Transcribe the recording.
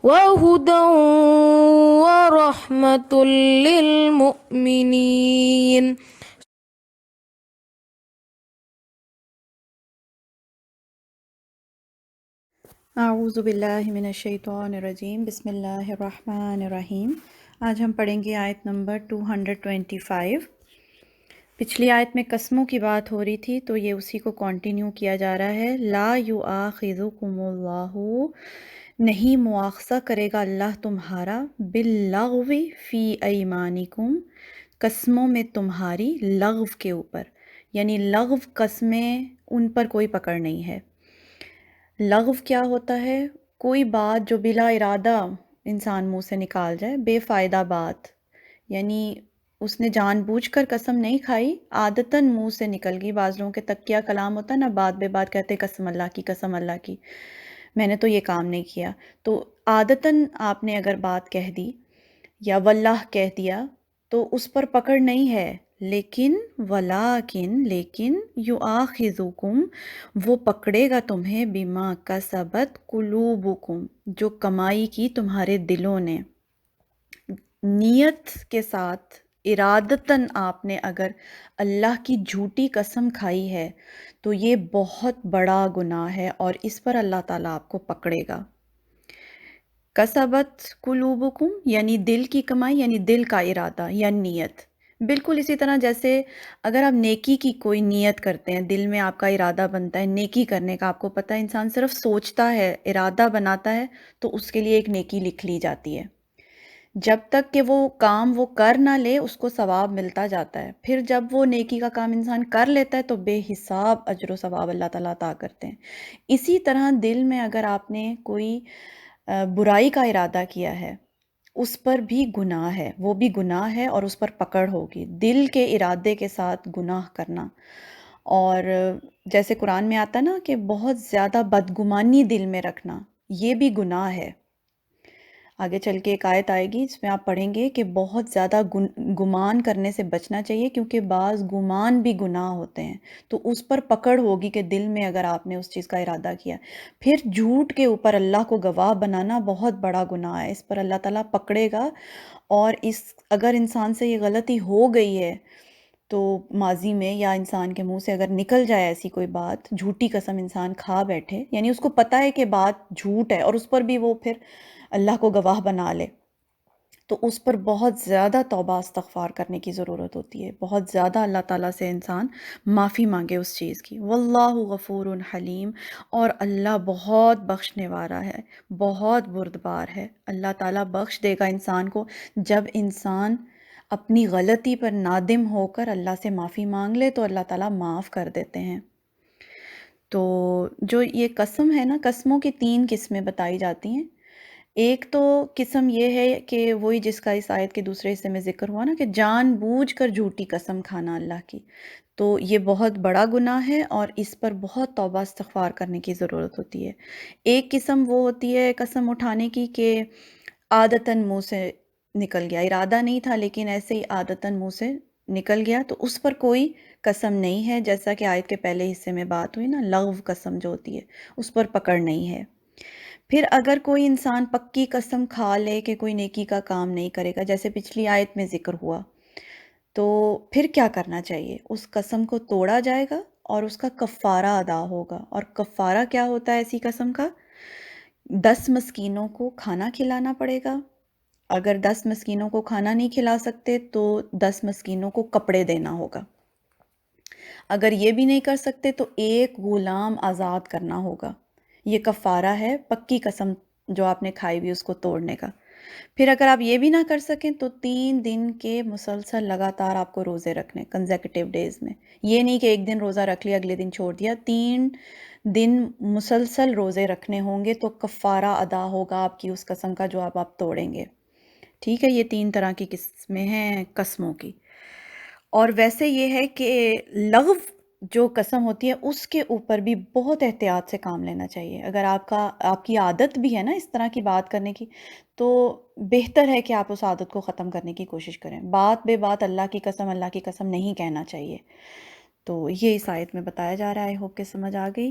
وهدى ورحمة للمؤمنين. اعوذ باللہ من الشیطان الرجیم، بسم اللہ الرحمن الرحیم۔ آج ہم پڑھیں گے آیت نمبر 225۔ پچھلی آیت میں قسموں کی بات ہو رہی تھی، تو یہ اسی کو کنٹینیو کیا جا رہا ہے۔ لا یؤاخذکم اللہ، نہیں مواخذہ کرے گا اللہ تمہارا، باللغو فی ایمانکم، قسموں میں تمہاری، لغو کے اوپر، یعنی لغو قسمیں ان پر کوئی پکڑ نہیں ہے۔ لغو کیا ہوتا ہے؟ کوئی بات جو بلا ارادہ انسان منہ سے نکال جائے، بے فائدہ بات، یعنی اس نے جان بوجھ کر قسم نہیں کھائی، عادتاً منہ سے نکل گئی۔ بعض لوگوں کے تکیہ کلام ہوتا ہے نا، بات بے بات کہتے قسم اللہ کی، قسم اللہ کی، میں نے تو یہ کام نہیں کیا۔ تو عادتاً آپ نے اگر بات کہہ دی یا واللہ کہہ دیا تو اس پر پکڑ نہیں ہے، لیکن لیکن یؤاخذکم، وہ پکڑے گا تمہیں، بما کسبت قلوبکم، جو کمائی کی تمہارے دلوں نے۔ نیت کے ساتھ ارادتاً آپ نے اگر اللہ کی جھوٹی قسم کھائی ہے تو یہ بہت بڑا گناہ ہے، اور اس پر اللہ تعالیٰ آپ کو پکڑے گا۔ کسبت قلوبکم یعنی دل کی کمائی، یعنی دل کا ارادہ یا نیت۔ بالکل اسی طرح جیسے اگر آپ نیکی کی کوئی نیت کرتے ہیں، دل میں آپ کا ارادہ بنتا ہے نیکی کرنے کا، آپ کو پتہ ہے انسان صرف سوچتا ہے، ارادہ بناتا ہے تو اس کے لیے ایک نیکی لکھ لی جاتی ہے۔ جب تک کہ وہ کام وہ کر نہ لے اس کو ثواب ملتا جاتا ہے، پھر جب وہ نیکی کا کام انسان کر لیتا ہے تو بے حساب اجر و ثواب اللہ تعالیٰ عطا کرتے ہیں۔ اسی طرح دل میں اگر آپ نے کوئی برائی کا ارادہ کیا ہے، اس پر بھی گناہ ہے، وہ بھی گناہ ہے اور اس پر پکڑ ہوگی، دل کے ارادے کے ساتھ گناہ کرنا۔ اور جیسے قرآن میں آتا نا کہ بہت زیادہ بدگمانی دل میں رکھنا، یہ بھی گناہ ہے۔ آگے چل کے ایک آیت آئے گی جس میں آپ پڑھیں گے کہ بہت زیادہ گمان کرنے سے بچنا چاہیے، کیونکہ بعض گمان بھی گناہ ہوتے ہیں، تو اس پر پکڑ ہوگی کہ دل میں اگر آپ نے اس چیز کا ارادہ کیا۔ پھر جھوٹ کے اوپر اللہ کو گواہ بنانا بہت بڑا گناہ ہے، اس پر اللہ تعالیٰ پکڑے گا۔ اور اگر انسان سے یہ غلطی ہو گئی ہے تو ماضی میں، یا انسان کے منہ سے اگر نکل جائے ایسی کوئی بات، جھوٹی قسم انسان کھا بیٹھے، یعنی اس کو پتہ ہے کہ بات جھوٹ ہے اور اس پر بھی وہ پھر اللہ کو گواہ بنا لے، تو اس پر بہت زیادہ توبہ استغفار کرنے کی ضرورت ہوتی ہے، بہت زیادہ اللہ تعالیٰ سے انسان معافی مانگے اس چیز کی۔ واللہ غفور حلیم، اور اللہ بہت بخشنے والا ہے، بہت بردبار ہے۔ اللہ تعالیٰ بخش دے گا انسان کو جب انسان اپنی غلطی پر نادم ہو کر اللہ سے معافی مانگ لے، تو اللہ تعالیٰ معاف کر دیتے ہیں۔ تو جو یہ قسم ہے نا، قسموں کی 3 قسمیں بتائی جاتی ہیں۔ ایک تو قسم یہ ہے کہ وہی جس کا اس آیت کے دوسرے حصے میں ذکر ہوا نا، کہ جان بوجھ کر جھوٹی قسم کھانا اللہ کی، تو یہ بہت بڑا گناہ ہے اور اس پر بہت توبہ استغفار کرنے کی ضرورت ہوتی ہے۔ ایک قسم وہ ہوتی ہے قسم اٹھانے کی کہ عادتاً منہ سے نکل گیا، ارادہ نہیں تھا لیکن ایسے ہی عادتاً منہ سے نکل گیا، تو اس پر کوئی قسم نہیں ہے، جیسا کہ آیت کے پہلے حصے میں بات ہوئی نا، لغو قسم جو ہوتی ہے اس پر پکڑ نہیں ہے۔ پھر اگر کوئی انسان پکی قسم کھا لے کہ کوئی نیکی کا کام نہیں کرے گا، جیسے پچھلی آیت میں ذکر ہوا، تو پھر کیا کرنا چاہیے؟ اس قسم کو توڑا جائے گا اور اس کا کفارہ ادا ہوگا۔ اور کفارہ کیا ہوتا ہے ایسی قسم کا؟ 10 مسکینوں کو کھانا کھلانا پڑے گا۔ اگر 10 مسکینوں کو کھانا نہیں کھلا سکتے تو 10 مسکینوں کو کپڑے دینا ہوگا۔ اگر یہ بھی نہیں کر سکتے تو ایک غلام آزاد کرنا ہوگا۔ یہ کفارہ ہے پکی قسم جو آپ نے کھائی ہوئی اس کو توڑنے کا۔ پھر اگر آپ یہ بھی نہ کر سکیں تو 3 دن کے مسلسل لگاتار آپ کو روزے رکھنے، کنزیکٹیو ڈیز میں، یہ نہیں کہ ایک دن روزہ رکھ لیا اگلے دن چھوڑ دیا، 3 دن مسلسل روزے رکھنے ہوں گے، تو کفارہ ادا ہوگا آپ کی اس قسم کا جو آپ توڑیں گے۔ ٹھیک ہے، یہ 3 طرح کی قسمیں ہیں قسموں کی۔ اور ویسے یہ ہے کہ لغو جو قسم ہوتی ہے اس کے اوپر بھی بہت احتیاط سے کام لینا چاہیے۔ اگر آپ کی عادت بھی ہے نا اس طرح کی بات کرنے کی، تو بہتر ہے کہ آپ اس عادت کو ختم کرنے کی کوشش کریں۔ بات بے بات اللہ کی قسم نہیں کہنا چاہیے۔ تو یہ اس آیت میں بتایا جا رہا ہے، ہوپ کہ سمجھ آ گئی۔